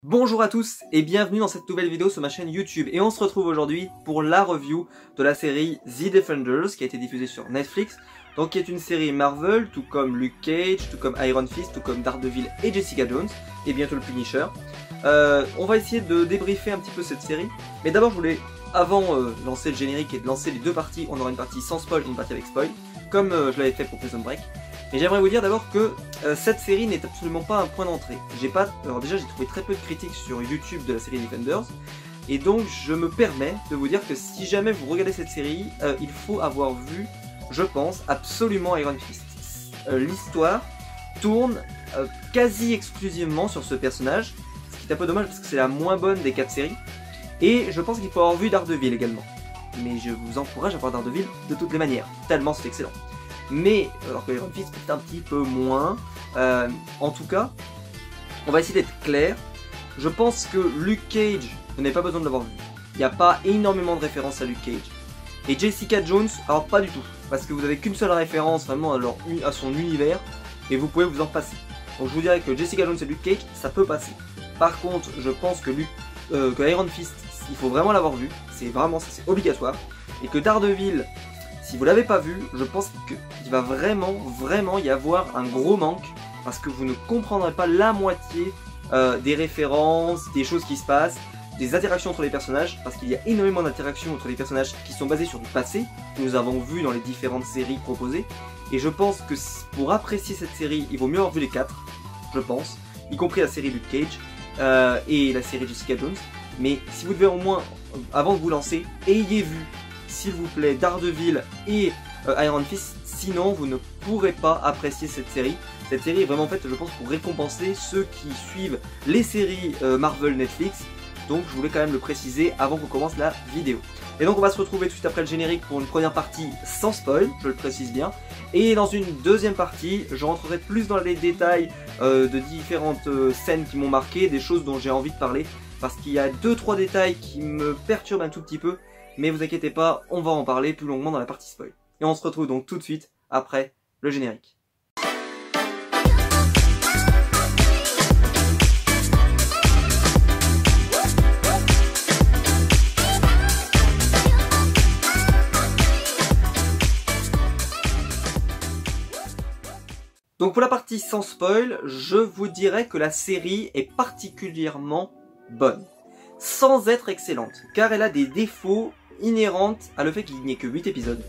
Bonjour à tous et bienvenue dans cette nouvelle vidéo sur ma chaîne YouTube et on se retrouve aujourd'hui pour la review de la série The Defenders qui a été diffusée sur Netflix, donc qui est une série Marvel, tout comme Luke Cage, tout comme Iron Fist, tout comme Daredevil et Jessica Jones et bientôt le Punisher. On va essayer de débriefer un petit peu cette série, mais d'abord je voulais, avant de lancer le générique et de lancer les deux parties, on aura une partie sans spoil et une partie avec spoil, comme je l'avais fait pour Prison Break. Mais j'aimerais vous dire d'abord que cette série n'est absolument pas un point d'entrée. Alors déjà j'ai trouvé très peu de critiques sur YouTube de la série Defenders, et donc je me permets de vous dire que si jamais vous regardez cette série, il faut avoir vu, je pense, absolument Iron Fist. L'histoire tourne quasi exclusivement sur ce personnage, ce qui est un peu dommage parce que c'est la moins bonne des 4 séries, et je pense qu'il faut avoir vu Daredevil également. Mais je vous encourage à voir Daredevil de toutes les manières, tellement c'est excellent. Mais, alors que Iron Fist peut-être un petit peu moins, en tout cas, on va essayer d'être clair. Je pense que Luke Cage, vous n'avez pas besoin de l'avoir vu. Il n'y a pas énormément de références à Luke Cage. Et Jessica Jones, alors pas du tout, parce que vous n'avez qu'une seule référence vraiment à son univers, et vous pouvez vous en passer. Donc je vous dirais que Jessica Jones et Luke Cage, ça peut passer. Par contre, je pense que Iron Fist, il faut vraiment l'avoir vu, c'est vraiment ça, c'est obligatoire, et que Daredevil, si vous l'avez pas vu, je pense qu'il va vraiment y avoir un gros manque, parce que vous ne comprendrez pas la moitié des références, des choses qui se passent, des interactions entre les personnages, parce qu'il y a énormément d'interactions entre les personnages qui sont basées sur du passé, que nous avons vu dans les différentes séries proposées, et je pense que pour apprécier cette série, il vaut mieux avoir vu les 4, je pense, y compris la série Luke Cage et la série Jessica Jones, mais si vous devez au moins, avant de vous lancer, ayez vu s'il vous plaît Daredevil et Iron Fist, sinon vous ne pourrez pas apprécier cette série. Cette série est vraiment faite, je pense, pour récompenser ceux qui suivent les séries Marvel Netflix, donc je voulais quand même le préciser avant qu'on commence la vidéo. Et donc on va se retrouver tout de suite après le générique pour une première partie sans spoil, je le précise bien, et dans une deuxième partie, je rentrerai plus dans les détails de différentes scènes qui m'ont marqué, des choses dont j'ai envie de parler, parce qu'il y a 2-3 détails qui me perturbent un tout petit peu. Mais vous inquiétez pas, on va en parler plus longuement dans la partie spoil. Et on se retrouve donc tout de suite après le générique. Donc pour la partie sans spoil, je vous dirais que la série est particulièrement bonne, sans être excellente, car elle a des défauts inhérente à le fait qu'il n'y ait que 8 épisodes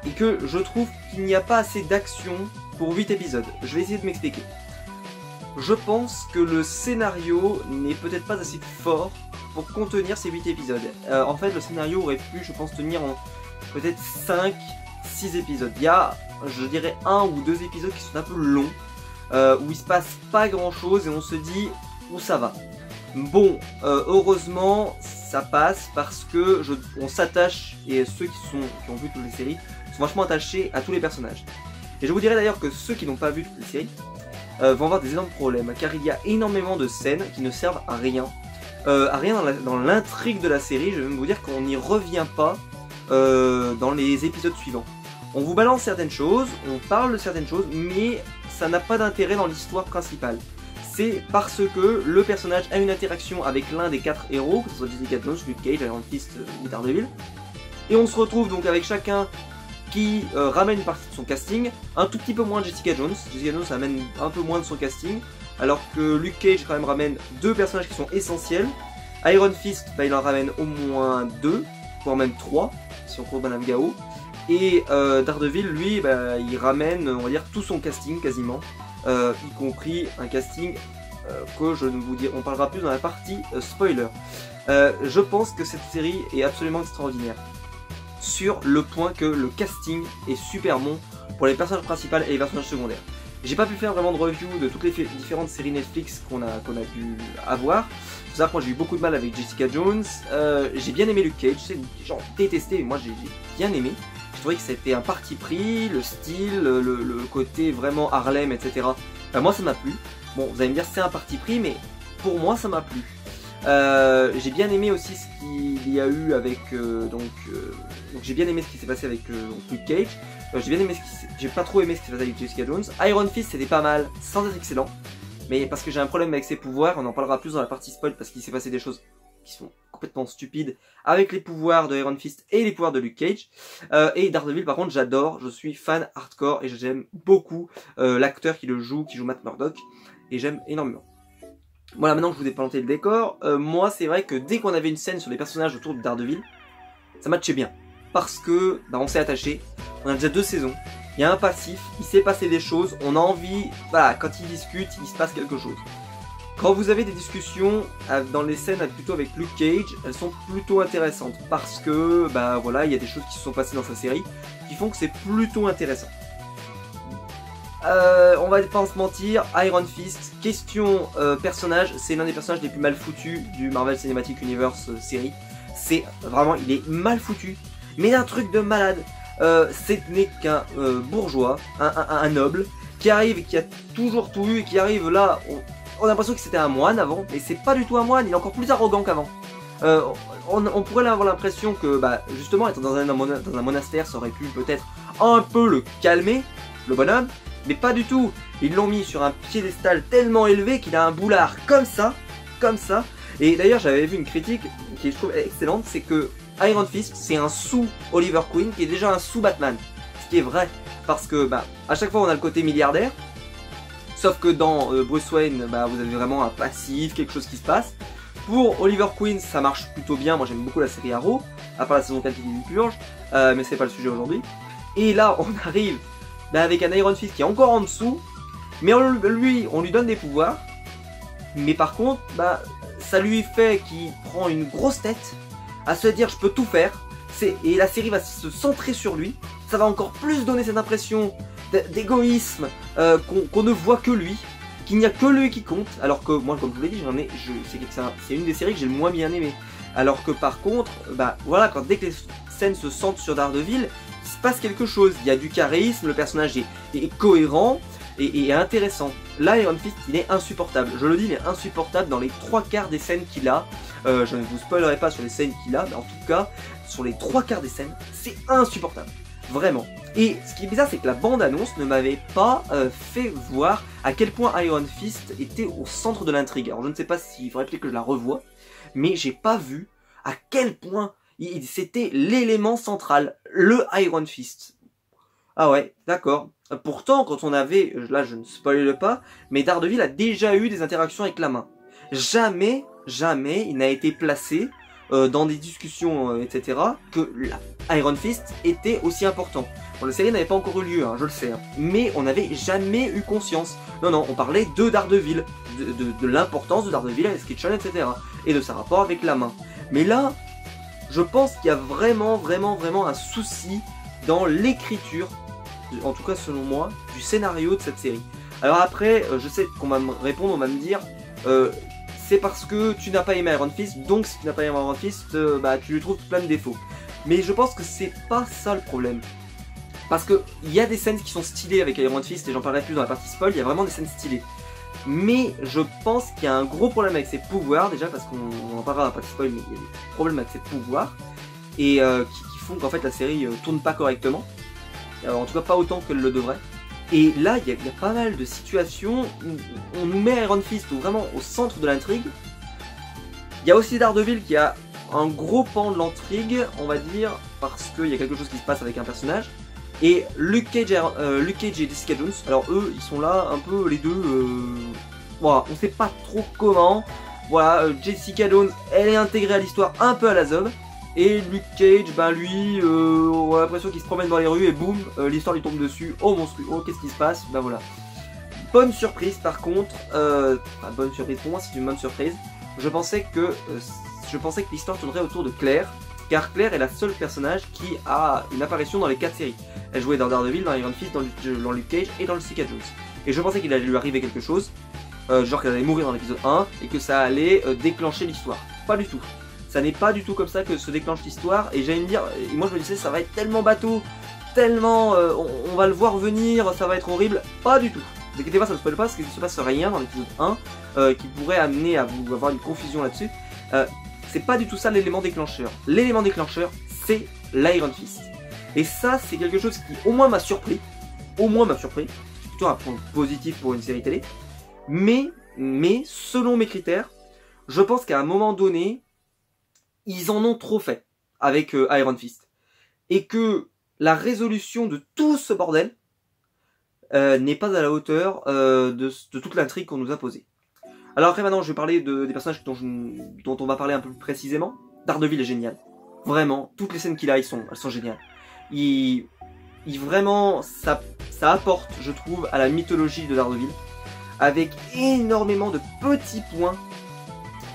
et que je trouve qu'il n'y a pas assez d'action pour 8 épisodes. Je vais essayer de m'expliquer. Je pense que le scénario n'est peut-être pas assez fort pour contenir ces 8 épisodes. En fait, le scénario aurait pu, je pense, tenir en peut-être 5-6 épisodes. Il y a, je dirais, 1 ou 2 épisodes qui sont un peu longs, où il se passe pas grand chose et on se dit où ça va. Bon, heureusement ça passe parce que on s'attache, et ceux qui ont vu toutes les séries sont vachement attachés à tous les personnages. Et je vous dirais d'ailleurs que ceux qui n'ont pas vu toutes les séries vont avoir des énormes problèmes, car il y a énormément de scènes qui ne servent à rien dans l'intrigue de la série. Je vais même vous dire qu'on n'y revient pas dans les épisodes suivants. On vous balance certaines choses, on parle de certaines choses, mais ça n'a pas d'intérêt dans l'histoire principale. C'est parce que le personnage a une interaction avec l'un des 4 héros, que ce soit Jessica Jones, Luke Cage, Iron Fist ou Daredevil. Et on se retrouve donc avec chacun qui ramène une partie de son casting, un tout petit peu moins de Jessica Jones. Jessica Jones amène un peu moins de son casting, alors que Luke Cage quand même ramène 2 personnages qui sont essentiels. Iron Fist, bah, il en ramène au moins 2, voire même 3, si on compte Madame Gao. Et Daredevil, lui, bah, il ramène, on va dire, tout son casting quasiment. Y compris un casting que je ne vous dirai, on parlera plus dans la partie spoiler. Je pense que cette série est absolument extraordinaire sur le point que le casting est super bon pour les personnages principaux et les personnages secondaires. J'ai pas pu faire vraiment de review de toutes les différentes séries Netflix qu'on a pu avoir. Pour ça, moi j'ai eu beaucoup de mal avec Jessica Jones. J'ai bien aimé Luke Cage, c'est des gens détestés, mais moi j'ai bien aimé. Je trouvais que c'était un parti pris, le style, le côté vraiment Harlem, etc. Moi ça m'a plu. Bon, vous allez me dire c'est un parti pris, mais pour moi ça m'a plu. J'ai bien aimé aussi ce qu'il y a eu avec donc j'ai bien aimé ce qui s'est passé avec Luke Cage. J'ai pas trop aimé ce qui s'est passé avec Jessica Jones. Iron Fist c'était pas mal, sans être excellent. mais parce que j'ai un problème avec ses pouvoirs, on en parlera plus dans la partie spoil parce qu'il s'est passé des choses qui sont complètement stupides avec les pouvoirs de Iron Fist et les pouvoirs de Luke Cage. Et Daredevil par contre j'adore, je suis fan hardcore et j'aime beaucoup l'acteur qui le joue, qui joue Matt Murdock, et j'aime énormément. Voilà, maintenant que je vous ai planté le décor, moi c'est vrai que dès qu'on avait une scène sur les personnages autour de Daredevil, ça matchait bien. Parce que bah, on s'est attaché, on a déjà 2 saisons, il y a un passif, il s'est passé des choses, on a envie, voilà, quand ils discutent, il se passe quelque chose. Quand vous avez des discussions dans les scènes plutôt avec Luke Cage, elles sont plutôt intéressantes. Parce que, bah voilà, il y a des choses qui se sont passées dans sa série qui font que c'est plutôt intéressant. On va pas se mentir, Iron Fist, question personnage, c'est l'un des personnages les plus mal foutus du Marvel Cinematic Universe série. C'est vraiment, il est mal foutu, mais un truc de malade. Ce n'est qu'un bourgeois, un noble, qui arrive, qui a toujours tout eu, et qui arrive là, on a l'impression que c'était un moine avant, mais c'est pas du tout un moine, il est encore plus arrogant qu'avant. On pourrait avoir l'impression que, bah, justement, être dans un monastère, ça aurait pu peut-être un peu le calmer, le bonhomme, mais pas du tout. Ils l'ont mis sur un piédestal tellement élevé qu'il a un boulard comme ça, Et d'ailleurs, j'avais vu une critique qui je trouve excellente, c'est que Iron Fist, c'est un sous-Oliver Queen qui est déjà un sous-Batman. Ce qui est vrai, parce que, bah, à chaque fois on a le côté milliardaire, sauf que dans Bruce Wayne, bah, vous avez vraiment un passif, quelque chose qui se passe. Pour Oliver Queen, ça marche plutôt bien, moi j'aime beaucoup la série Arrow, à part la saison 4 qui est une purge, mais c'est pas le sujet aujourd'hui. Et là, on arrive bah, avec un Iron Fist qui est encore en dessous, mais on lui donne des pouvoirs, mais par contre, bah, ça lui fait qu'il prend une grosse tête à se dire je peux tout faire, et la série va se centrer sur lui, ça va encore plus donner cette impression d'égoïsme, qu'on ne voit que lui, qu'il n'y a que lui qui compte, alors que moi comme je vous l'ai dit, c'est une des séries que j'ai le moins bien aimé. Alors que par contre, bah voilà, dès que les scènes se centrent sur Daredevil, il se passe quelque chose, il y a du charisme, le personnage est cohérent et intéressant. Là, Iron Fist, il est insupportable, je le dis, il est insupportable dans les 3/4 des scènes qu'il a. Je ne vous spoilerai pas sur les scènes qu'il a, mais en tout cas, sur les 3/4 des scènes, c'est insupportable. Vraiment. Et ce qui est bizarre, c'est que la bande-annonce ne m'avait pas fait voir à quel point Iron Fist était au centre de l'intrigue. Alors je ne sais pas s'il faudrait peut-être que je la revoie, mais j'ai pas vu à quel point c'était l'élément central, le Iron Fist. Ah ouais, d'accord. Pourtant, quand on avait, là je ne spoile pas, mais Daredevil a déjà eu des interactions avec la main. Jamais il n'a été placé dans des discussions, etc., que Iron Fist était aussi important. Bon, la série n'avait pas encore eu lieu, hein, je le sais, hein, mais on n'avait jamais eu conscience. Non, on parlait de Daredevil, de l'importance de Daredevil avec Kitchen, etc., et de sa rapport avec la main. Mais là, je pense qu'il y a vraiment un souci dans l'écriture, en tout cas selon moi, du scénario de cette série. Alors après, je sais qu'on va me répondre, on va me dire... c'est parce que tu n'as pas aimé Iron Fist, donc si tu n'as pas aimé Iron Fist, bah tu lui trouves plein de défauts. Mais je pense que c'est pas ça le problème. Parce que il y a des scènes qui sont stylées avec Iron Fist, et j'en parlerai plus dans la partie spoil, il y a vraiment des scènes stylées. Mais je pense qu'il y a un gros problème avec ses pouvoirs, déjà parce qu'on en parlera dans la partie spoil, mais il y a des problèmes avec ses pouvoirs, et qui font qu'en fait la série tourne pas correctement. En tout cas pas autant qu'elle le devrait. Et là, il y a pas mal de situations où on nous met Iron Fist vraiment au centre de l'intrigue. Il y a aussi Daredevil qui a un gros pan de l'intrigue, on va dire, parce qu'il y a quelque chose qui se passe avec un personnage. Et Luke Cage et Jessica Jones, alors eux, ils sont là un peu les deux... voilà, on sait pas trop comment. Voilà, Jessica Jones, elle est intégrée à l'histoire un peu à la zob. Et Luke Cage, ben lui, on a l'impression qu'il se promène dans les rues et boum, l'histoire lui tombe dessus. Oh monstrueux, oh qu'est-ce qui se passe? Ben voilà. Bonne surprise par contre, enfin, bonne surprise pour moi, c'est une bonne surprise. Je pensais que l'histoire tournerait autour de Claire, car Claire est la seule personnage qui a une apparition dans les 4 séries. Elle jouait dans Daredevil, dans Iron Fist, dans Luke Cage et dans Jessica Jones. Et je pensais qu'il allait lui arriver quelque chose, genre qu'elle allait mourir dans l'épisode 1, et que ça allait déclencher l'histoire. Pas du tout. Ça n'est pas du tout comme ça que se déclenche l'histoire, et j'allais me dire, et moi je me disais ça va être tellement bateau, tellement on va le voir venir, ça va être horrible. Pas du tout. Ne vous inquiétez pas, ça ne spoil pas, parce qu'il ne se passe rien dans l'épisode 1 qui pourrait amener à vous avoir une confusion là-dessus. C'est pas du tout ça l'élément déclencheur. L'élément déclencheur, c'est l'Iron Fist. Et ça, c'est quelque chose qui au moins m'a surpris. Au moins m'a surpris. C'est plutôt un point positif pour une série télé. Mais mais selon mes critères, je pense qu'à un moment donné, ils en ont trop fait avec Iron Fist. Et que la résolution de tout ce bordel n'est pas à la hauteur de toute l'intrigue qu'on nous a posée. Alors après maintenant je vais parler des personnages dont on va parler un peu plus précisément. Daredevil est génial. Vraiment, toutes les scènes qu'il a, elles sont géniales. Vraiment, ça apporte, je trouve, à la mythologie de Daredevil. Avec énormément de petits points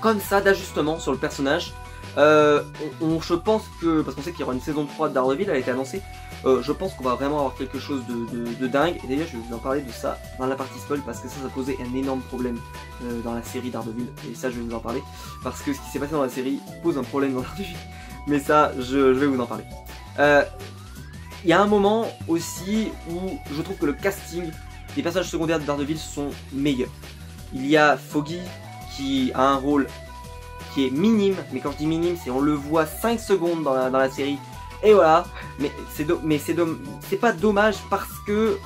comme ça d'ajustement sur le personnage. Je pense que, parce qu'on sait qu'il y aura une saison 3 de Daredevil, elle a été annoncée, je pense qu'on va vraiment avoir quelque chose de dingue. Et d'ailleurs je vais vous en parler de ça dans la partie spoil, parce que ça posait un énorme problème dans la série Daredevil. Et ça je vais vous en parler, parce que ce qui s'est passé dans la série pose un problème dans Daredevil. Mais ça je vais vous en parler. Il y a un moment aussi où je trouve que le casting des personnages secondaires de Daredevil sont meilleurs. Il y a Foggy qui a un rôle qui est minime, mais quand je dis minime, c'est on le voit 5 secondes dans la série, et voilà. Mais c'est pas dommage, parce que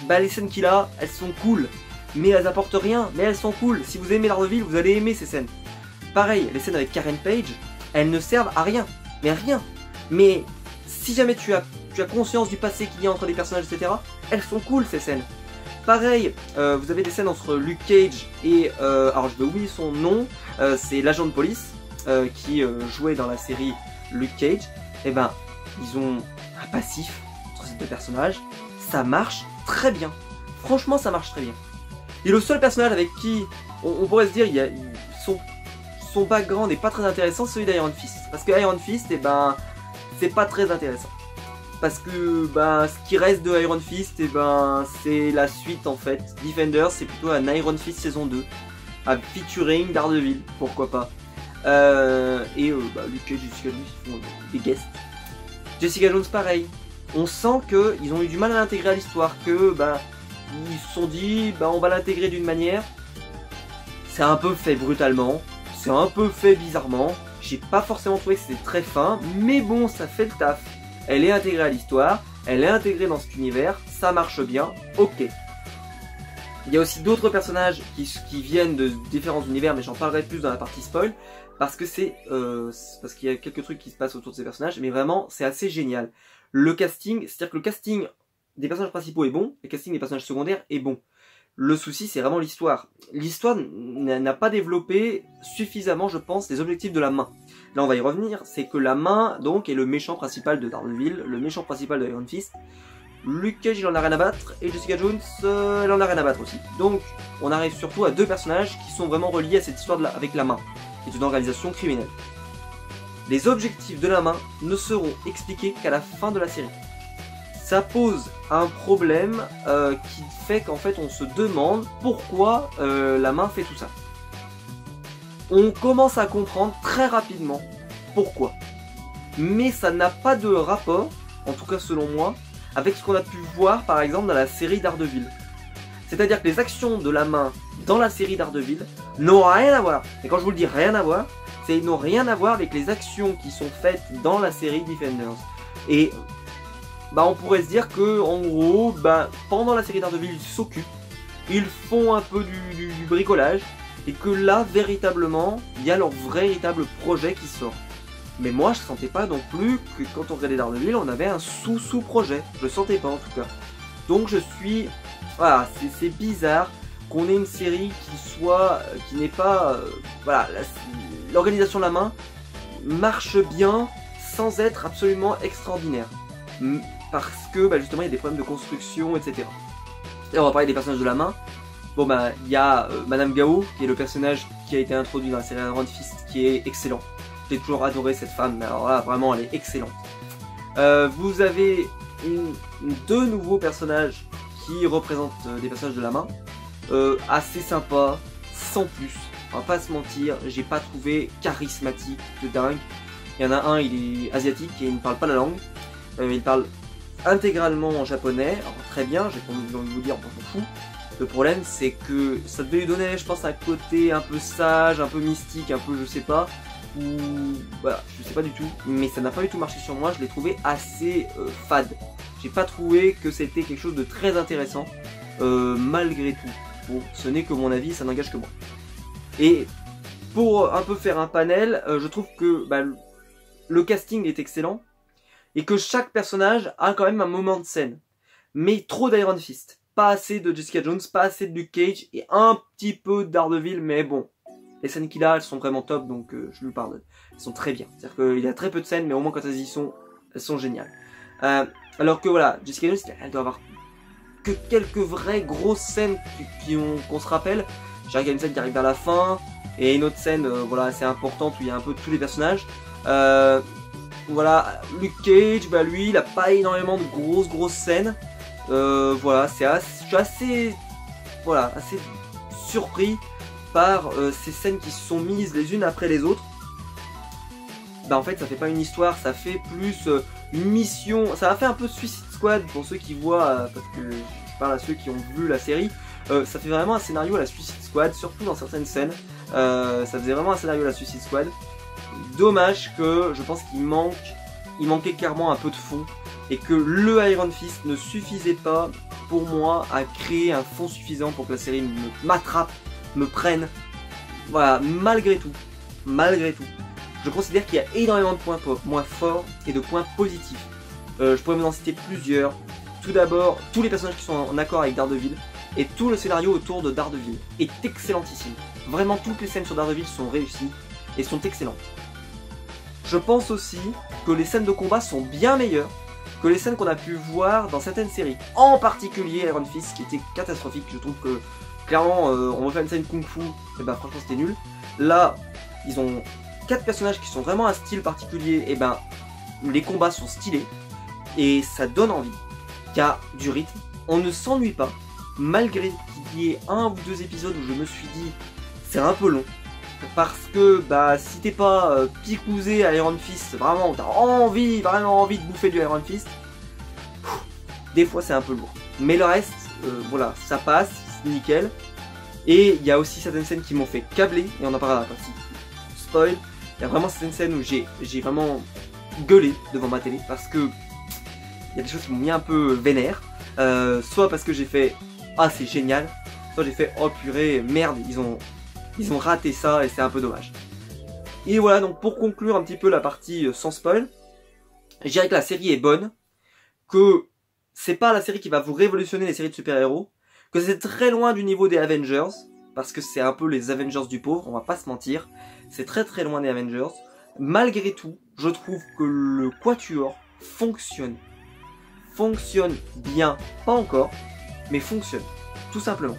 les scènes qu'il a, elles sont cool, mais elles apportent rien, mais elles sont cool. Si vous aimez Daredevil, vous allez aimer ces scènes. Pareil, les scènes avec Karen Page, elles ne servent à rien, mais rien. Mais si jamais tu as conscience du passé qu'il y a entre les personnages, etc., elles sont cool ces scènes. Pareil, vous avez des scènes entre Luke Cage et, alors je vais oublier son nom, c'est l'agent de police qui jouait dans la série Luke Cage. Et ben, ils ont un passif entre ces deux personnages, ça marche très bien. Franchement, ça marche très bien. Et le seul personnage avec qui on pourrait se dire son background n'est pas très intéressant, c'est celui d'Iron Fist. Parce que Iron Fist, et ben, c'est pas très intéressant. Parce que ce qui reste de Iron Fist, et ben, c'est la suite en fait. Defenders, c'est plutôt un Iron Fist saison 2, à featuring Daredevil, pourquoi pas. Luke Cage et Jessica Jones font des guests. Jessica Jones pareil. On sent qu'ils ont eu du mal à l'intégrer à l'histoire, que ils se sont dit on va l'intégrer d'une manière. C'est un peu fait brutalement, c'est un peu fait bizarrement. J'ai pas forcément trouvé que c'était très fin, mais bon, ça fait le taf. Elle est intégrée à l'histoire, elle est intégrée dans cet univers, ça marche bien, ok. Il y a aussi d'autres personnages qui viennent de différents univers, mais j'en parlerai plus dans la partie spoil, parce que parce qu'il y a quelques trucs qui se passent autour de ces personnages, mais vraiment c'est assez génial. Le casting, c'est-à-dire que le casting des personnages principaux est bon, le casting des personnages secondaires est bon. Le souci, c'est vraiment l'histoire. L'histoire n'a pas développé suffisamment, je pense, les objectifs de la main. Là, on va y revenir. C'est que la main, donc, est le méchant principal de Daredevil, le méchant principal de Iron Fist. Luke Cage, il en a rien à battre, et Jessica Jones, elle en a rien à battre aussi. Donc, on arrive surtout à deux personnages qui sont vraiment reliés à cette histoire avec la main, qui est une organisation criminelle. Les objectifs de la main ne seront expliqués qu'à la fin de la série. Ça pose un problème qui fait qu'en fait on se demande pourquoi la main fait tout ça. On commence à comprendre très rapidement pourquoi. Mais ça n'a pas de rapport, en tout cas selon moi, avec ce qu'on a pu voir par exemple dans la série Daredevil. C'est-à-dire que les actions de la main dans la série Daredevil n'ont rien à voir. Et quand je vous le dis rien à voir, c'est qu'ils n'ont rien à voir avec les actions qui sont faites dans la série Defenders. Et on pourrait se dire que en gros, pendant la série Daredevil, ils s'occupent, ils font un peu du bricolage, et que là, véritablement, il y a leur véritable projet qui sort. Mais moi, je sentais pas non plus que quand on regardait Daredevil, on avait un sous-projet. Je le sentais pas en tout cas. Donc je suis... Voilà, c'est bizarre qu'on ait une série qui n'est pas... voilà, l'organisation de la main marche bien sans être absolument extraordinaire. Parce que justement il y a des problèmes de construction, etc. Et on va parler des personnages de la main. Bon il y a Madame Gao, qui est le personnage qui a été introduit dans la série Iron Fist, qui est excellent. J'ai toujours adoré cette femme, mais alors là vraiment elle est excellente. Vous avez deux nouveaux personnages qui représentent des personnages de la main. Assez sympa, sans plus. On va pas se mentir, j'ai pas trouvé charismatique de dingue. Il y en a un, il est asiatique et il ne parle pas la langue. Il parle intégralement en japonais, alors très bien, j'ai pas envie de vous dire, on s'en fout. Le problème c'est que ça devait lui donner, je pense, un côté un peu sage, un peu mystique, un peu je sais pas, ou je sais pas du tout, mais ça n'a pas du tout marché sur moi, je l'ai trouvé assez fade. J'ai pas trouvé que c'était quelque chose de très intéressant, malgré tout. Bon, ce n'est que mon avis, ça n'engage que moi. Et pour un peu faire un panel, je trouve que le casting est excellent et que chaque personnage a quand même un moment de scène. Mais trop d'Iron Fist. Pas assez de Jessica Jones, pas assez de Luke Cage et un petit peu de Daredevil, mais bon. Les scènes qu'il a, elles sont vraiment top, donc je lui pardonne. Elles sont très bien. C'est-à-dire qu'il a très peu de scènes, mais au moins quand elles y sont, elles sont géniales. Alors que voilà, Jessica Jones, elle doit avoir que quelques vraies grosses scènes qu'on se rappelle. J'ai regardé une scène qui arrive vers la fin, et une autre scène voilà, assez importante où il y a un peu tous les personnages. Voilà, Luke Cage, lui, il a pas énormément de grosses scènes. Voilà, je suis assez surpris par ces scènes qui se sont mises les unes après les autres. En fait, ça fait pas une histoire, ça fait plus une mission. Ça a fait un peu Suicide Squad pour ceux qui voient, parce que je parle à ceux qui ont vu la série. Ça fait vraiment un scénario à la Suicide Squad, surtout dans certaines scènes. Ça faisait vraiment un scénario à la Suicide Squad. Dommage que je pense qu'il manquait clairement un peu de fond. Et que le Iron Fist ne suffisait pas pour moi à créer un fond suffisant pour que la série m'attrape, me prenne. Voilà, malgré tout, je considère qu'il y a énormément de points forts et de points positifs. Je pourrais vous en citer plusieurs. Tout d'abord, tous les personnages qui sont en accord avec Daredevil et tout le scénario autour de Daredevil est excellentissime. Vraiment, toutes les scènes sur Daredevil sont réussies et sont excellentes. Je pense aussi que les scènes de combat sont bien meilleures que les scènes qu'on a pu voir dans certaines séries. En particulier Iron Fist qui était catastrophique. Je trouve que clairement on va faire une scène kung fu, et franchement c'était nul. Là ils ont 4 personnages qui sont vraiment à un style particulier, et les combats sont stylés et ça donne envie. Il y a du rythme, on ne s'ennuie pas, malgré qu'il y ait 1 ou 2 épisodes où je me suis dit c'est un peu long. Parce que si t'es pas picousé à Iron Fist, vraiment t'as vraiment envie de bouffer du Iron Fist, des fois c'est un peu lourd. Mais le reste, voilà, ça passe, c'est nickel. Et il y a aussi certaines scènes qui m'ont fait câbler, et on en parlera pas si spoil. Il y a vraiment certaines scènes où j'ai vraiment gueulé devant ma télé, parce que il y a des choses qui m'ont mis un peu vénère. Soit parce que j'ai fait ah c'est génial, soit j'ai fait oh purée, merde, ils ont raté ça et c'est un peu dommage. Et voilà, donc pour conclure un petit peu la partie sans spoil, je dirais que la série est bonne, que c'est pas la série qui va vous révolutionner les séries de super-héros, que c'est très loin du niveau des Avengers, parce que c'est un peu les Avengers du pauvre, on va pas se mentir, c'est très loin des Avengers. Malgré tout, je trouve que le Quatuor fonctionne bien, pas encore, mais fonctionne, tout simplement.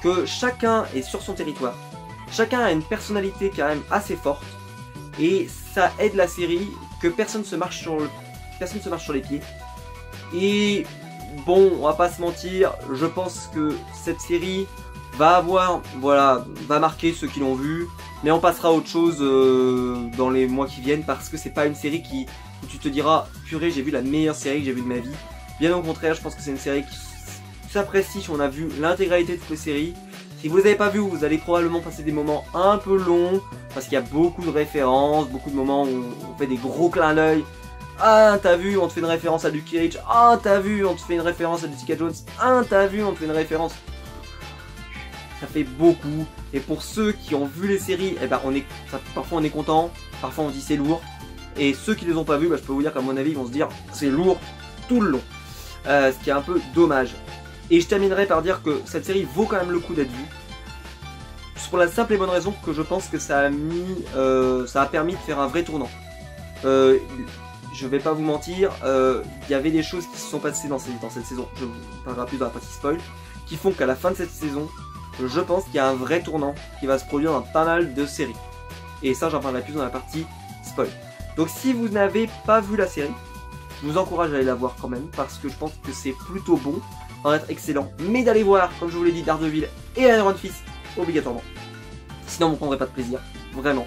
Que chacun est sur son territoire, chacun a une personnalité quand même assez forte, et ça aide la série, que personne se marche sur les pieds. Et bon, on va pas se mentir, je pense que cette série va marquer ceux qui l'ont vu, mais on passera à autre chose dans les mois qui viennent, parce que c'est pas une série où tu te diras purée, j'ai vu la meilleure série que j'ai vue de ma vie. Bien au contraire, je pense que c'est une série qui s'apprécie si on a vu l'intégralité de toutes les séries. Si vous ne l'avez pas vu, vous allez probablement passer des moments un peu longs, parce qu'il y a beaucoup de références, beaucoup de moments où on fait des gros clins d'œil. Ah, t'as vu, on te fait une référence à Luke Cage. Ah, t'as vu, on te fait une référence à Jessica Jones. Ah, t'as vu, on te fait une référence. Ça fait beaucoup. Et pour ceux qui ont vu les séries, parfois on est content, parfois on dit c'est lourd. Et ceux qui les ont pas vus, je peux vous dire qu'à mon avis, ils vont se dire c'est lourd tout le long. Ce qui est un peu dommage. Et je terminerai par dire que cette série vaut quand même le coup d'être vue. Pour la simple et bonne raison que je pense que ça a permis de faire un vrai tournant. Je vais pas vous mentir, il y avait des choses qui se sont passées dans cette saison, je vous parlerai plus dans la partie spoil, qui font qu'à la fin de cette saison, je pense qu'il y a un vrai tournant qui va se produire dans pas mal de séries. Et ça, j'en parlerai plus dans la partie spoil. Donc si vous n'avez pas vu la série, je vous encourage à aller la voir quand même, parce que je pense que c'est plutôt bon, en être excellent, mais d'aller voir, comme je vous l'ai dit, Daredevil et Iron Fist, obligatoirement. Sinon vous ne prendrez pas de plaisir, vraiment.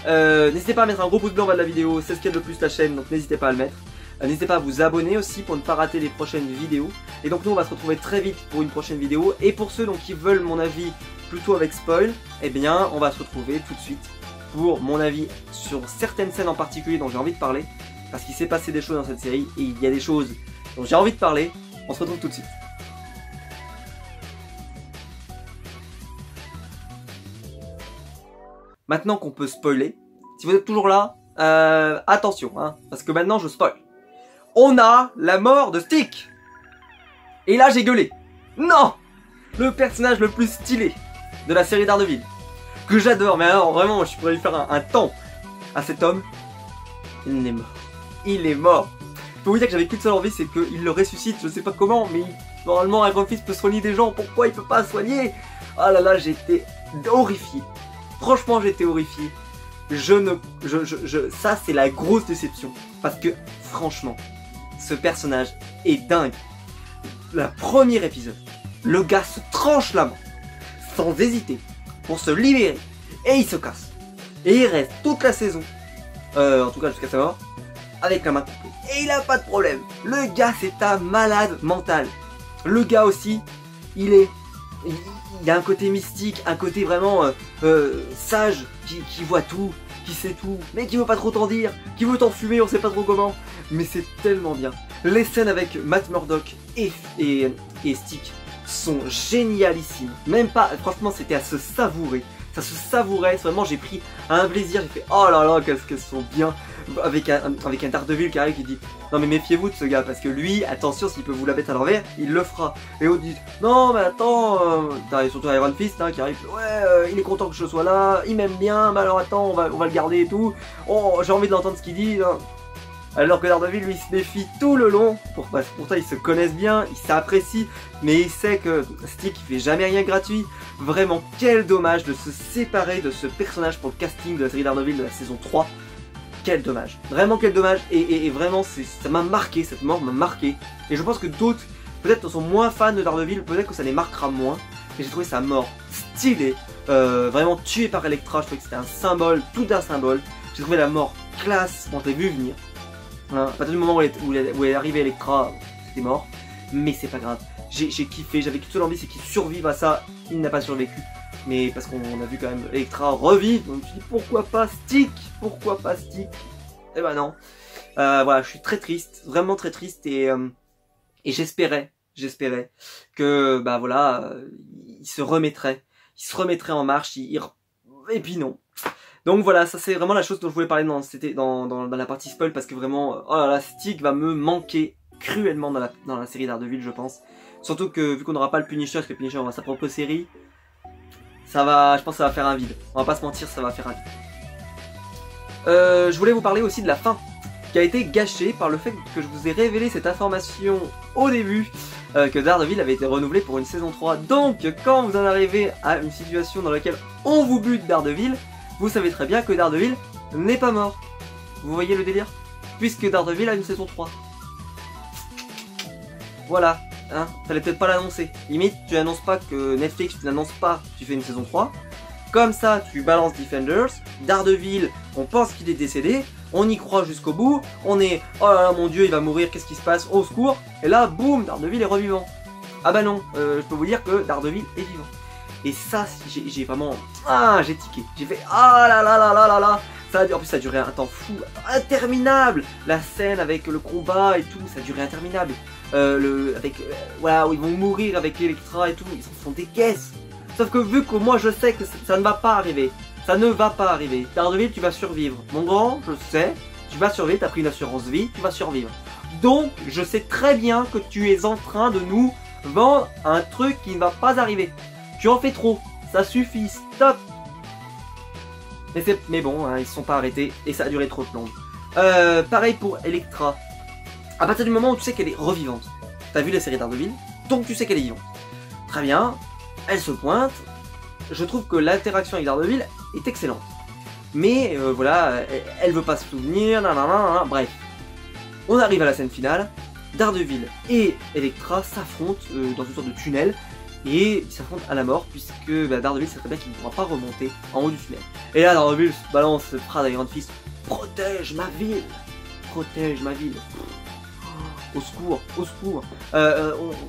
N'hésitez pas à mettre un gros pouce bleu en bas de la vidéo, c'est ce qui aide le plus la chaîne, donc n'hésitez pas à le mettre. N'hésitez pas à vous abonner aussi pour ne pas rater les prochaines vidéos. Et donc nous on va se retrouver très vite pour une prochaine vidéo. Et pour ceux qui veulent mon avis plutôt avec spoil, eh bien on va se retrouver tout de suite pour mon avis sur certaines scènes en particulier dont j'ai envie de parler. Parce qu'il s'est passé des choses dans cette série et il y a des choses dont j'ai envie de parler. On se retrouve tout de suite. maintenant qu'on peut spoiler, si vous êtes toujours là, attention, hein, parce que maintenant je spoil. On a la mort de Stick. Et là j'ai gueulé. Non! Le personnage le plus stylé de la série Daredevil, que j'adore, mais alors vraiment je pourrais lui faire un temps à cet homme. Il est mort. Il est mort. Je peux vous dire que j'avais qu'une seule envie, c'est qu'il le ressuscite, je sais pas comment, mais normalement un grand fils peut soigner des gens, pourquoi il peut pas soigner? Ah là là, j'étais horrifié. Franchement j'étais horrifié. Ça c'est la grosse déception. Parce que franchement, ce personnage est dingue. Le premier épisode, le gars se tranche la main, sans hésiter, pour se libérer. Et il se casse. Et il reste toute la saison, en tout cas jusqu'à sa mort, avec la main coupée. Et il a pas de problème. Le gars c'est un malade mental. Le gars aussi, il a un côté mystique, un côté vraiment sage, qui voit tout, qui sait tout, mais qui veut pas trop t'en dire, qui veut t'en fumer, on sait pas trop comment. Mais c'est tellement bien. Les scènes avec Matt Murdock et Stick sont génialissimes. Même pas, franchement c'était à se savourer. Ça se savourait, vraiment j'ai pris un plaisir, j'ai fait oh là là qu'est-ce qu'elles sont bien. Avec un Daredevil qui arrive qui dit non mais méfiez-vous de ce gars parce que lui, attention s'il peut vous la mettre à l'envers, il le fera. Et l'autre dit non mais attends, t'as surtout Iron Fist hein, qui arrive, ouais il est content que je sois là, il m'aime bien, mais alors attends on va le garder et tout, oh j'ai envie de l'entendre ce qu'il dit. Hein. Alors que Daredevil lui se méfie tout le long, pourtant ils se connaissent bien, ils s'apprécient, mais il sait que Stick il fait jamais rien gratuit. Vraiment quel dommage de se séparer de ce personnage pour le casting de la série Daredevil de la saison 3. Quel dommage, vraiment quel dommage, et vraiment ça m'a marqué, cette mort m'a marqué. Et je pense que d'autres, peut-être sont moins fans de Daredevil, peut-être que ça les marquera moins. Mais j'ai trouvé sa mort stylée, vraiment tué par Elektra, je trouvais que c'était un symbole, tout un symbole. J'ai trouvé la mort classe, on l'a vu venir. Hein, à partir du moment où elle est arrivée Elektra, c'était mort. Mais c'est pas grave, j'ai kiffé, j'avais qu'une seule envie, c'est qu'il survive à ça, il n'a pas survécu. Mais parce qu'on a vu quand même Elektra revivre, donc je me suis dit pourquoi pas Stick? Pourquoi pas Stick? Eh ben non. Voilà, je suis très triste, vraiment très triste et j'espérais que bah voilà, il se remettrait en marche, et puis non. Donc voilà, ça c'est vraiment la chose dont je voulais parler dans la partie spoil parce que vraiment, oh là là, Stick va me manquer cruellement dans la série Daredevil je pense. Surtout que vu qu'on n'aura pas le Punisher, parce que le Punisher aura sa propre série, je pense que ça va faire un vide. On va pas se mentir, ça va faire un vide. Je voulais vous parler aussi de la fin, qui a été gâchée par le fait que je vous ai révélé cette information au début, que Daredevil avait été renouvelé pour une saison 3. Donc, quand vous en arrivez à une situation dans laquelle on vous bute Daredevil, vous savez très bien que Daredevil n'est pas mort. Vous voyez le délire? Puisque Daredevil a une saison 3. Voilà. Hein, fallait peut-être pas l'annoncer. Limite, tu annonces pas que Netflix, tu n'annonces pas que tu fais une saison 3. Comme ça, tu balances Defenders, Daredevil, on pense qu'il est décédé, on y croit jusqu'au bout, on est oh là là mon dieu il va mourir, qu'est-ce qui se passe, au secours, et là boum, Daredevil est revivant. Ah bah non, je peux vous dire que Daredevil est vivant. Et ça, j'ai vraiment, j'ai tiqué, j'ai fait ah là là là là là là. Ça, en plus ça a duré un temps fou, interminable. La scène avec le combat et tout, ça a duré interminable. Voilà, où ils vont mourir avec Elektra et tout, ils en font des caisses. Sauf que vu que moi je sais que ça ne va pas arriver, ça ne va pas arriver. Daredevil, tu vas survivre. Mon grand, je sais, tu vas survivre, t'as pris une assurance vie, tu vas survivre. Donc, je sais très bien que tu es en train de nous vendre un truc qui ne va pas arriver. Tu en fais trop, ça suffit, stop. Mais bon, hein, ils se sont pas arrêtés et ça a duré trop de long. Pareil pour Elektra. À partir du moment où tu sais qu'elle est revivante, t'as vu la série Daredevil, donc tu sais qu'elle est vivante. Très bien, elle se pointe. Je trouve que l'interaction avec Daredevil est excellente. Mais voilà, elle veut pas se souvenir, nanana, bref. On arrive à la scène finale. Daredevil et Elektra s'affrontent dans une sorte de tunnel. Et ils s'affrontent à la mort puisque Daredevil sait très bien qu'il ne pourra pas remonter en haut du tunnel. Et là Daredevil se balance cette phrase à Iron Fist: protège ma ville, protège ma ville. Au secours, au secours.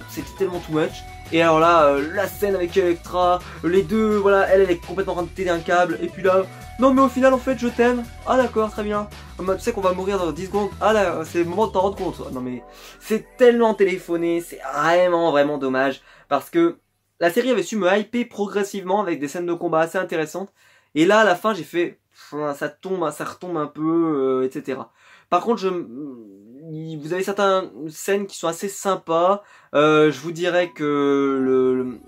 C'était tellement too much. Et alors là, la scène avec Elektra, les deux, voilà, elle est complètement en train de têter un câble. Et puis là, non mais au final en fait je t'aime. Ah d'accord, très bien. Tu sais qu'on va mourir dans 10 secondes. Ah là, c'est le moment de t'en rendre compte. Non mais c'est tellement téléphoné, c'est vraiment dommage. Parce que la série avait su me hyper progressivement avec des scènes de combat assez intéressantes. Et là, à la fin, j'ai fait, ça retombe un peu, etc. Par contre, vous avez certaines scènes qui sont assez sympas. Je vous dirais que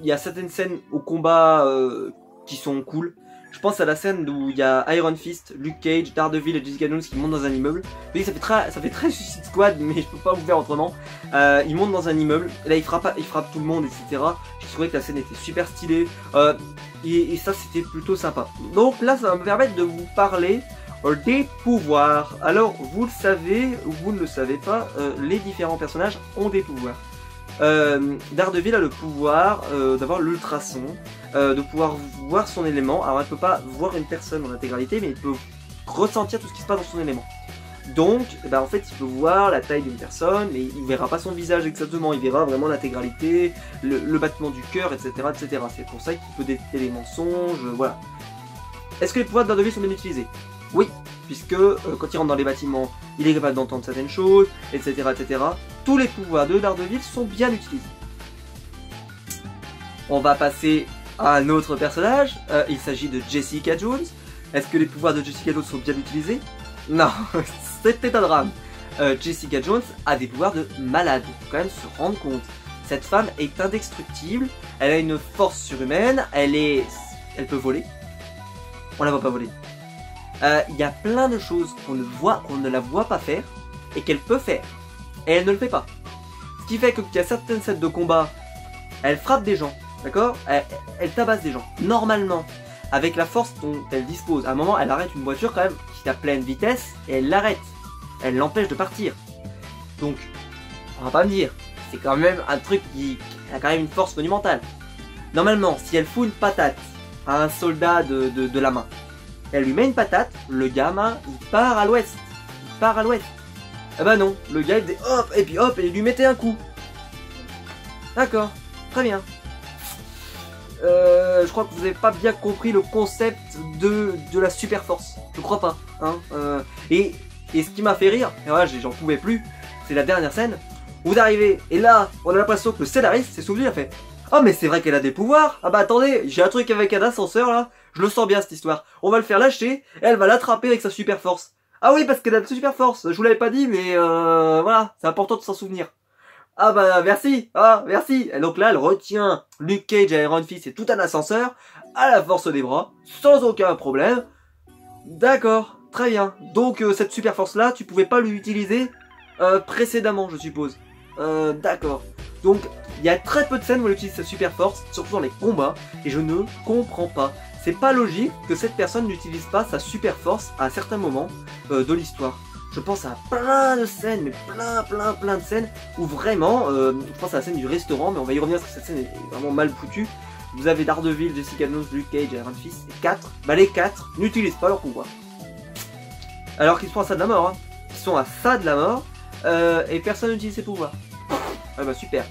il y a certaines scènes au combat qui sont cool. Je pense à la scène où il y a Iron Fist, Luke Cage, Daredevil et Jessica Jones qui montent dans un immeuble. Vous voyez, ça fait très Suicide Squad, mais je peux pas vous faire autrement. Ils montent dans un immeuble, et là ils frappent tout le monde, etc. Je trouvais que la scène était super stylée. Et ça, c'était plutôt sympa. Donc là, ça va me permettre de vous parler des pouvoirs. Alors, vous le savez, ou vous ne le savez pas, les différents personnages ont des pouvoirs. Daredevil a le pouvoir d'avoir l'ultrason, de pouvoir voir son élément. Alors, elle peut pas voir une personne en intégralité, mais il peut ressentir tout ce qui se passe dans son élément. Donc, en fait, il peut voir la taille d'une personne, mais il verra pas son visage exactement, il verra vraiment l'intégralité, le battement du cœur, etc., etc. C'est pour ça qu'il peut détecter les mensonges, voilà. Est-ce que les pouvoirs de Daredevil sont bien utilisés? Oui, puisque quand il rentre dans les bâtiments, il est capable d'entendre certaines choses, etc., etc. Tous les pouvoirs de Daredevil sont bien utilisés. On va passer à un autre personnage, il s'agit de Jessica Jones. Est-ce que les pouvoirs de Jessica Jones sont bien utilisés? Non, c'était un drame. Jessica Jones a des pouvoirs de malade, il faut quand même se rendre compte. Cette femme est indestructible, elle a une force surhumaine, elle peut voler. On la voit pas voler. Il y a plein de choses qu'on ne la voit pas faire et qu'elle peut faire. Et elle ne le fait pas. Ce qui fait qu'il y a certaines scènes de combat, elle frappe des gens, d'accord, elle tabasse des gens. Normalement, avec la force dont elle dispose, à un moment, elle arrête une voiture quand même qui est à pleine vitesse et elle l'arrête. Elle l'empêche de partir. Donc, on va pas me dire, c'est quand même un truc qui a quand même une force monumentale. Normalement, si elle fout une patate à un soldat de la main, elle lui met une patate, le gamin, il part à l'ouest. Il part à l'ouest. Eh ben non, le gars il faisait hop, et puis hop, et il lui mettait un coup. D'accord, très bien. Je crois que vous n'avez pas bien compris le concept de la super force. Je crois pas. Hein, et ce qui m'a fait rire, et voilà, j'en pouvais plus, c'est la dernière scène. Vous arrivez, et là, on a l'impression que le scénariste s'est souvenu, il a fait « Oh mais c'est vrai qu'elle a des pouvoirs. Ah bah attendez, j'ai un truc avec un ascenseur là. Je le sens bien cette histoire. On va le faire lâcher, et elle va l'attraper avec sa super force. Ah oui, parce qu'elle a de super force. Je vous l'avais pas dit, mais voilà, c'est important de s'en souvenir. Ah bah merci, merci. Et donc là, elle retient Luke Cage et Iron Fist et tout un ascenseur à la force des bras, sans aucun problème. D'accord, très bien. Donc cette super force là, tu pouvais pas l'utiliser précédemment, je suppose. D'accord. Donc il y a très peu de scènes où elle utilise sa super force, surtout dans les combats, et je ne comprends pas. C'est pas logique que cette personne n'utilise pas sa super force à certains moments de l'histoire. Je pense à plein de scènes, mais plein de scènes où vraiment, je pense à la scène du restaurant, mais on va y revenir parce que cette scène est vraiment mal foutue. Vous avez Daredevil, Jessica Jones, Luke Cage et Iron Fist, et 4, bah les 4 n'utilisent pas leur pouvoir. Alors qu'ils sont à ça de la mort, hein. Ils sont à ça de la mort, et personne n'utilise ses pouvoirs. Ah bah super.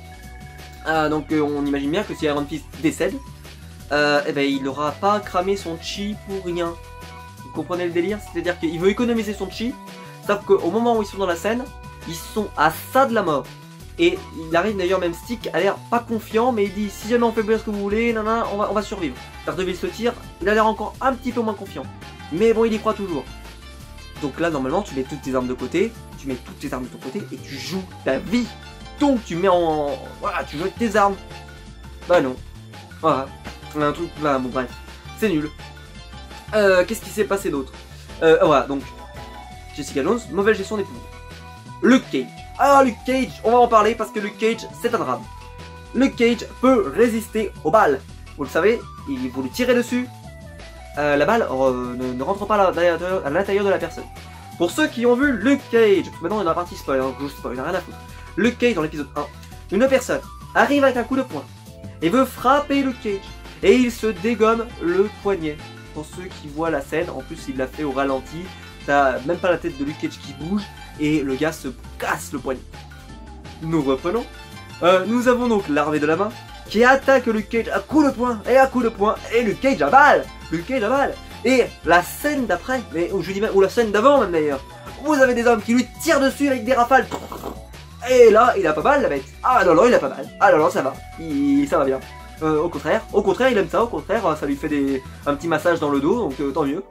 Donc on imagine bien que si Iron Fist décède, eh ben il n'aura pas cramé son chi pour rien. Vous comprenez le délire? C'est-à-dire qu'il veut économiser son chi, sauf qu'au moment où ils sont dans la scène, ils sont à ça de la mort. Et il arrive d'ailleurs, même Stick a l'air pas confiant, mais il dit si jamais on fait bien ce que vous voulez, nanana, on va survivre. Daredevil se tire, il a l'air encore un petit peu moins confiant. Mais bon, il y croit toujours. Donc là, normalement, tu mets toutes tes armes de côté, tu mets toutes tes armes de ton côté et tu joues ta vie. Donc tu mets en... Voilà, tu joues avec tes armes. Bah non. Voilà. Un truc... Bah bon, bref. C'est nul. Qu'est-ce qui s'est passé d'autre? Voilà, donc... Jessica Jones, mauvaise gestion des pouvoirs. Luke Cage. Ah, Luke Cage, on va en parler parce que Luke Cage, c'est un drame. Luke Cage peut résister aux balles. Vous le savez, vous lui tirez dessus, la balle ne rentre pas à l'intérieur de la personne. Pour ceux qui ont vu Luke Cage, maintenant on est dans la partie spoil, hein, je spoil, il n'y a rien à foutre. Luke Cage dans l'épisode 1, une personne arrive avec un coup de poing et veut frapper Luke Cage. Et il se dégomme le poignet. Pour ceux qui voient la scène, en plus il l'a fait au ralenti, t'as même pas la tête de Luke Cage qui bouge et le gars se casse le poignet. Nous reprenons. Nous avons donc l'armée de la main qui attaque Luke Cage à coup de poing et à coup de poing et Luke Cage à balle. Luke Cage à balle. Et la scène d'après, mais je dis même, ou la scène d'avant même d'ailleurs, vous avez des hommes qui lui tirent dessus avec des rafales. Et là, il a pas mal la bête. Ah non, non, il a pas mal. Ah non, non, ça va. Ça va bien. Au contraire, il aime ça, au contraire, ça lui fait un petit massage dans le dos, donc tant mieux.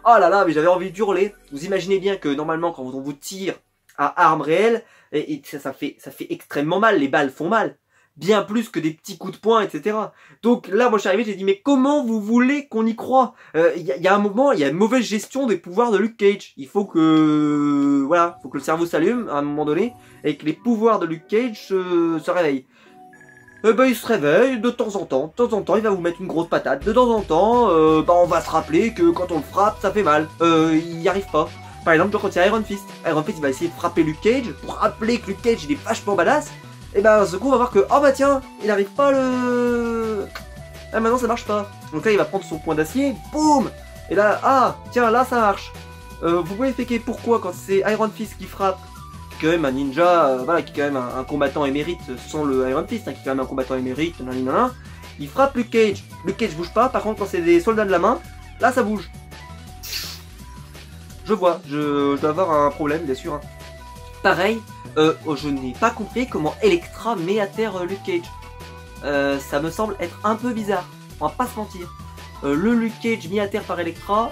Oh là là, mais j'avais envie d'hurler. Vous imaginez bien que normalement quand on vous tire à armes réelles, et ça fait extrêmement mal, les balles font mal. Bien plus que des petits coups de poing, etc. Donc là, moi je suis arrivé, j'ai dit, mais comment vous voulez qu'on y croit? Y a un moment, il y a une mauvaise gestion des pouvoirs de Luke Cage. Il faut que... Voilà, faut que le cerveau s'allume à un moment donné, et que les pouvoirs de Luke Cage se réveillent. Il se réveille de temps en temps, il va vous mettre une grosse patate, de temps en temps, on va se rappeler que quand on le frappe, ça fait mal, il n'y arrive pas. Par exemple, quand il y a Iron Fist, il va essayer de frapper Luke Cage, pour rappeler que Luke Cage il est vachement badass, et ce coup on va voir que, oh bah tiens, il n'arrive pas ah maintenant ça marche pas. Donc là il va prendre son point d'acier, boum. Et là, ah, tiens, là ça marche. Vous pouvez expliquer pourquoi quand c'est Iron Fist qui frappe, quand même un ninja, voilà, qui est quand même un combattant émérite sans le Iron Fist, qui est quand même un combattant émérite, il frappe Luke Cage bouge pas, par contre quand c'est des soldats de la main, là ça bouge. Je vois, je dois avoir un problème bien sûr. Pareil, je n'ai pas compris comment Elektra met à terre Luke Cage. Ça me semble être un peu bizarre, on va pas se mentir. Le Luke Cage mis à terre par Elektra,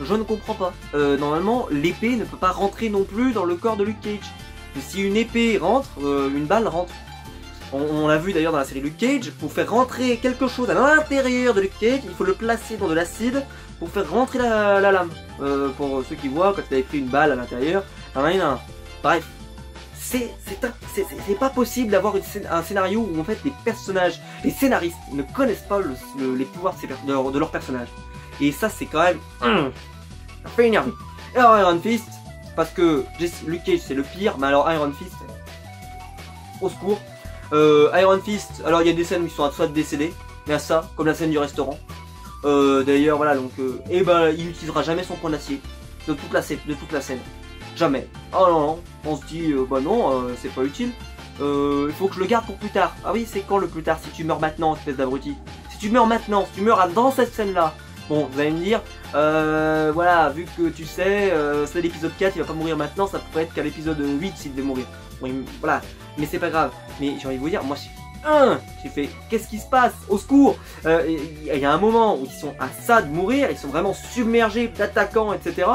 je ne comprends pas. Normalement, l'épée ne peut pas rentrer non plus dans le corps de Luke Cage. Si une épée rentre, une balle rentre. On l'a vu d'ailleurs dans la série Luke Cage, pour faire rentrer quelque chose à l'intérieur de Luke Cage, il faut le placer dans de l'acide pour faire rentrer la lame. Pour ceux qui voient, quand il avait pris une balle à l'intérieur, bref. C'est pas possible d'avoir un scénario où en fait les scénaristes ne connaissent pas les pouvoirs de leurs personnages. Et ça c'est quand même... ça fait énerver. Et alors Iron Fist, parce que Luke Cage c'est le pire, mais alors Iron Fist, au secours. Iron Fist, alors il y a des scènes où ils sont à soi de décéder, il y a ça, comme la scène du restaurant. D'ailleurs voilà, donc il n'utilisera jamais son point d'acier de toute la scène. Jamais. Oh non, on se dit non, c'est pas utile. Il faut que je le garde pour plus tard. Ah oui, c'est quand le plus tard? Si tu meurs maintenant, espèce d'abruti. Si tu meurs maintenant, si tu meurs dans cette scène là. Bon, vous allez me dire, voilà, vu que tu sais, c'est l'épisode 4, il va pas mourir maintenant, ça pourrait être qu'à l'épisode 8 s'il devait mourir. Oui, voilà, mais c'est pas grave. Mais j'ai envie de vous dire, moi j'ai fait, qu'est-ce qui se passe? Au secours! Il y a un moment où ils sont à ça de mourir, ils sont vraiment submergés d'attaquants, etc.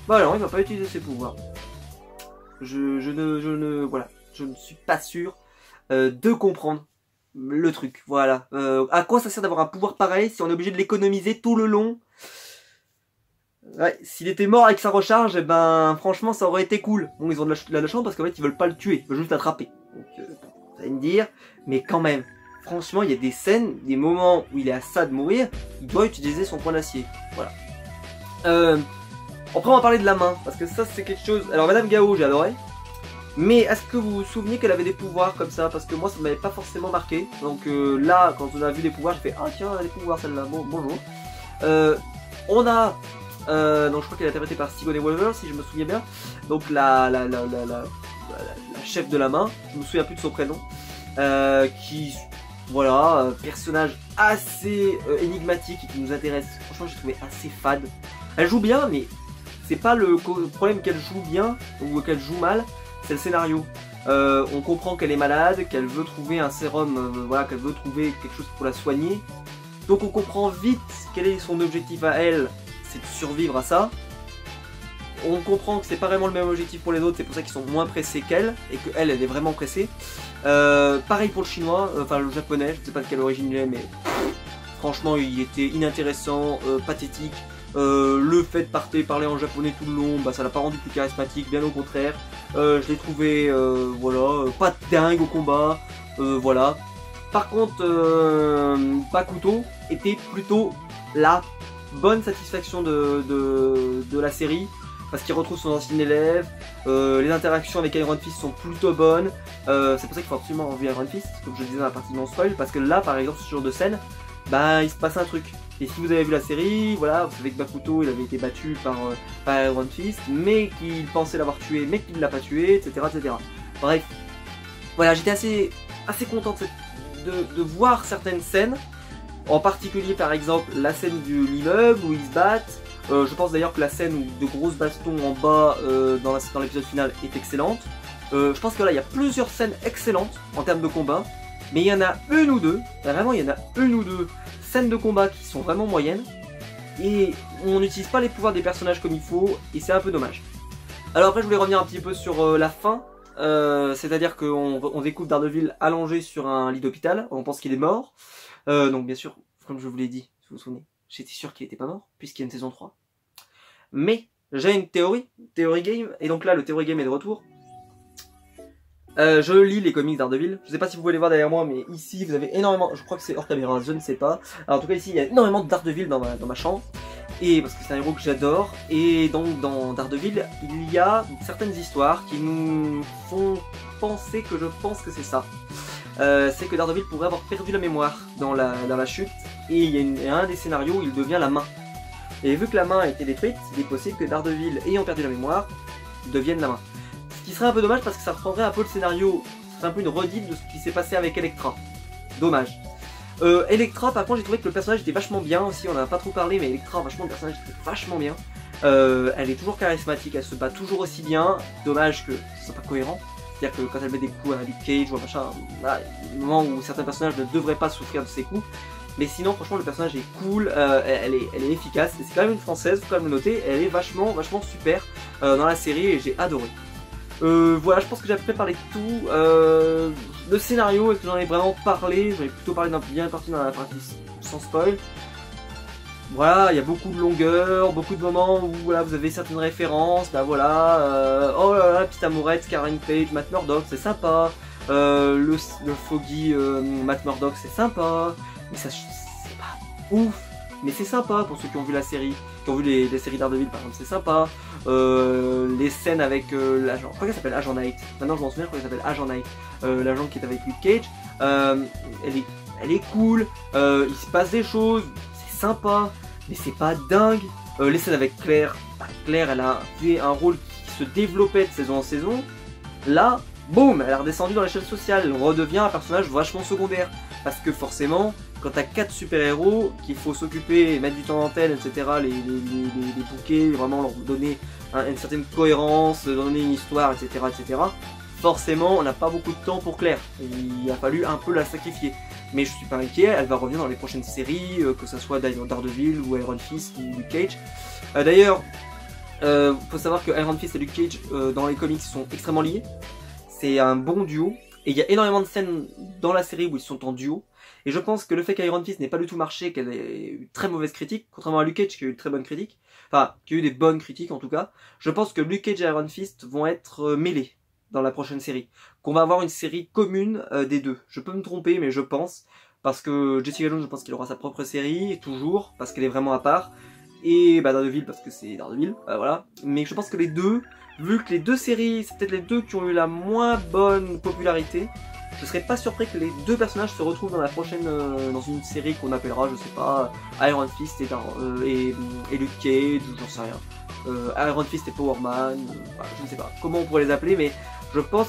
Bah alors, il va pas utiliser ses pouvoirs. Je ne suis pas sûr de comprendre le truc, voilà. À quoi ça sert d'avoir un pouvoir pareil si on est obligé de l'économiser tout le long? Ouais, s'il était mort avec sa recharge, franchement ça aurait été cool. Bon, ils ont de la chance parce qu'en fait ils veulent pas le tuer, ils veulent juste l'attraper. Donc vous allez me dire, mais quand même, franchement il y a des scènes, des moments où il est à ça de mourir, il doit utiliser son point d'acier. Voilà. Après on va parler de la main, parce que ça c'est quelque chose... Alors Madame Gao j'ai adoré, mais est-ce que vous vous souvenez qu'elle avait des pouvoirs comme ça? Parce que moi ça m'avait pas forcément marqué. Donc là quand on a vu des pouvoirs j'ai fait, ah tiens elle a des pouvoirs celle-là, bon, bonjour. On a... donc je crois qu'elle est interprétée par Sigourney Weaver si je me souviens bien. Donc la chef de la main, je me souviens plus de son prénom. Qui... Voilà, personnage assez énigmatique et qui nous intéresse. Franchement j'ai trouvé assez fade. Elle joue bien mais... c'est pas le problème qu'elle joue bien ou qu'elle joue mal, c'est le scénario. On comprend qu'elle est malade, qu'elle veut trouver un sérum, voilà, qu'elle veut trouver quelque chose pour la soigner. Donc on comprend vite quel est son objectif à elle, c'est de survivre à ça. On comprend que c'est pas vraiment le même objectif pour les autres, c'est pour ça qu'ils sont moins pressés qu'elle, et qu'elle, elle est vraiment pressée. Pareil pour le chinois, enfin le japonais, je sais pas de quelle origine il est, mais franchement il était inintéressant, pathétique. Le fait de parler en japonais tout le long, ça l'a pas rendu plus charismatique, bien au contraire. Je l'ai trouvé, voilà, pas dingue au combat, voilà. Par contre, Bakuto était plutôt la bonne satisfaction de la série, parce qu'il retrouve son ancien élève, les interactions avec Iron Fist sont plutôt bonnes, c'est pour ça qu'il faut absolument revoir Iron Fist, comme je le disais dans la partie non spoil, parce que là par exemple ce genre de scène, il se passe un truc. Et si vous avez vu la série, voilà, vous savez que Bakuto il avait été battu par Iron Fist, mais qu'il pensait l'avoir tué, mais qu'il ne l'a pas tué, etc., etc. Bref, voilà, j'étais assez content de voir certaines scènes, en particulier par exemple la scène de l'immeuble où ils se battent. Je pense d'ailleurs que la scène de grosses bastons en bas dans l'épisode final est excellente. Je pense que là il y a plusieurs scènes excellentes en termes de combat. mais il y en a une ou deux, vraiment il y en a une ou deux scènes de combat qui sont vraiment moyennes, et on n'utilise pas les pouvoirs des personnages comme il faut, et c'est un peu dommage. Alors après je voulais revenir un petit peu sur la fin, c'est-à-dire qu'on découvre Daredevil allongé sur un lit d'hôpital, on pense qu'il est mort, donc bien sûr, comme je vous l'ai dit, si vous vous souvenez, j'étais sûr qu'il n'était pas mort, puisqu'il y a une saison 3. Mais j'ai une théorie game, et donc là le théorie game est de retour. Je lis les comics Daredevil, je sais pas si vous pouvez les voir derrière moi, mais ici vous avez énormément, je crois que c'est hors caméra, je ne sais pas. Alors en tout cas ici il y a énormément de Daredevil dans ma chambre, et parce que c'est un héros que j'adore, et donc dans Daredevil il y a certaines histoires qui nous font penser que je pense que c'est ça. C'est que Daredevil pourrait avoir perdu la mémoire dans la chute, et il y a un des scénarios où il devient la main. Et vu que la main a été détruite, il est possible que Daredevil, ayant perdu la mémoire, devienne la main. Ce qui serait un peu dommage parce que ça reprendrait un peu le scénario, c'est un peu une redite de ce qui s'est passé avec Elektra. Dommage. Elektra, par contre, j'ai trouvé que le personnage était vachement bien aussi, on en a pas trop parlé, mais Elektra, vachement, le personnage était vachement bien. Elle est toujours charismatique, elle se bat toujours aussi bien, dommage que ce soit pas cohérent. C'est-à-dire que quand elle met des coups à Luke Cage ou à machin, là, il y a un moment où certains personnages ne devraient pas souffrir de ses coups. Mais sinon, franchement, le personnage est cool, elle est efficace, et c'est quand même une française, faut quand même le noter, elle est vachement super dans la série et j'ai adoré. Voilà, je pense que j'ai à peu près parlé de tout. Le scénario, est-ce que j'en ai vraiment parlé? J'en ai plutôt parlé bien parti dans la partie sans spoil. Voilà, il y a beaucoup de longueur, beaucoup de moments où voilà, vous avez certaines références, bah voilà, oh là là, petite amourette, Karen Page, Matt Murdock, c'est sympa, le foggy Matt Murdock, c'est sympa, mais ça c'est pas ouf, mais c'est sympa pour ceux qui ont vu la série, qui ont vu les séries Daredevil par exemple, c'est sympa, les scènes avec l'agent, pourquoi elle s'appelle Agent Knight? Maintenant je m'en souviens, pourquoi elle s'appelle Agent Knight, l'agent qui est avec Luke Cage, elle est cool, il se passe des choses, c'est sympa, mais c'est pas dingue. Les scènes avec Claire, Claire elle a fait un rôle qui se développait de saison en saison, là, boum, elle est redescendue dans l'échelle sociale, elle redevient un personnage vachement secondaire, parce que forcément, quand t'as 4 super-héros, qu'il faut s'occuper, mettre du temps d'antenne, etc., les bouquets, vraiment leur donner une certaine cohérence, donner une histoire, etc., forcément, on n'a pas beaucoup de temps pour Claire, il a fallu un peu la sacrifier. Mais je suis pas inquiet, elle va revenir dans les prochaines séries, que ce soit Daredevil ou Iron Fist ou Luke Cage. D'ailleurs, faut savoir que Iron Fist et Luke Cage dans les comics sont extrêmement liés. C'est un bon duo, et il y a énormément de scènes dans la série où ils sont en duo. Et je pense que le fait qu'Iron Fist n'ait pas du tout marché, qu'elle ait eu très mauvaise critique, contrairement à Luke Cage qui a eu de très bonnes critiques, enfin qui a eu des bonnes critiques en tout cas, je pense que Luke Cage et Iron Fist vont être mêlés dans la prochaine série, qu'on va avoir une série commune des deux. Je peux me tromper, mais je pense, parce que Jessica Jones, je pense qu'il aura sa propre série, toujours, parce qu'elle est vraiment à part, et bah, Daredevil, parce que c'est Daredevil, voilà. Mais je pense que les deux, vu que les deux séries, c'est peut-être les deux qui ont eu la moins bonne popularité, je serais pas surpris que les deux personnages se retrouvent dans la prochaine, dans une série qu'on appellera, je sais pas, Iron Fist et Luke Cage, j'en sais rien. Iron Fist et Power Man, je ne sais pas comment on pourrait les appeler, mais je pense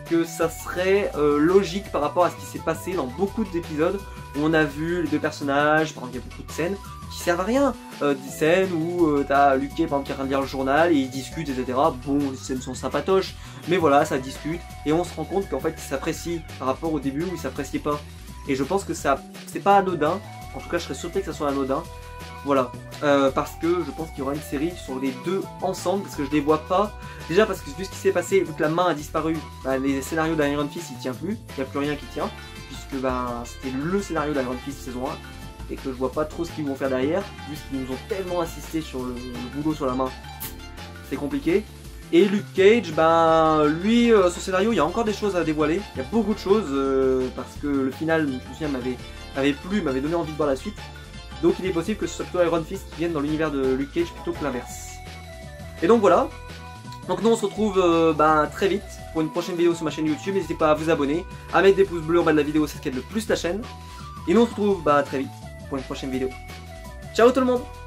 que ça serait logique par rapport à ce qui s'est passé dans beaucoup d'épisodes où on a vu les deux personnages, par exemple il y a beaucoup de scènes qui servent à rien, des scènes où t'as Luke Cage par exemple qui est en train de lire le journal et ils discutent etc, bon les scènes sont sympatoches, mais voilà ça discute et on se rend compte qu'en fait ils s'apprécient par rapport au début où ils s'appréciaient pas, et je pense que ça c'est pas anodin, en tout cas je serais surpris que ça soit anodin. Voilà, parce que je pense qu'il y aura une série sur les deux ensemble, parce que je les vois pas. Déjà parce que vu ce qui s'est passé, vu que la main a disparu, bah, les scénarios d'Iron Fist il tient plus, il n'y a plus rien qui tient, puisque bah, c'était le scénario d'Iron Fist saison 1, et que je vois pas trop ce qu'ils vont faire derrière, vu qu'ils nous ont tellement insisté sur le boulot sur la main, c'est compliqué. Et Luke Cage, ben lui, son scénario, il y a encore des choses à dévoiler, il y a beaucoup de choses, parce que le final, je me souviens, m'avait plu, m'avait donné envie de voir la suite. Donc il est possible que ce soit plutôt Iron Fist qui vienne dans l'univers de Luke Cage plutôt que l'inverse. Et donc voilà. Donc nous on se retrouve très vite pour une prochaine vidéo sur ma chaîne YouTube. N'hésitez pas à vous abonner, à mettre des pouces bleus en bas de la vidéo, c'est ce qui aide le plus la chaîne. Et nous on se retrouve très vite pour une prochaine vidéo. Ciao tout le monde!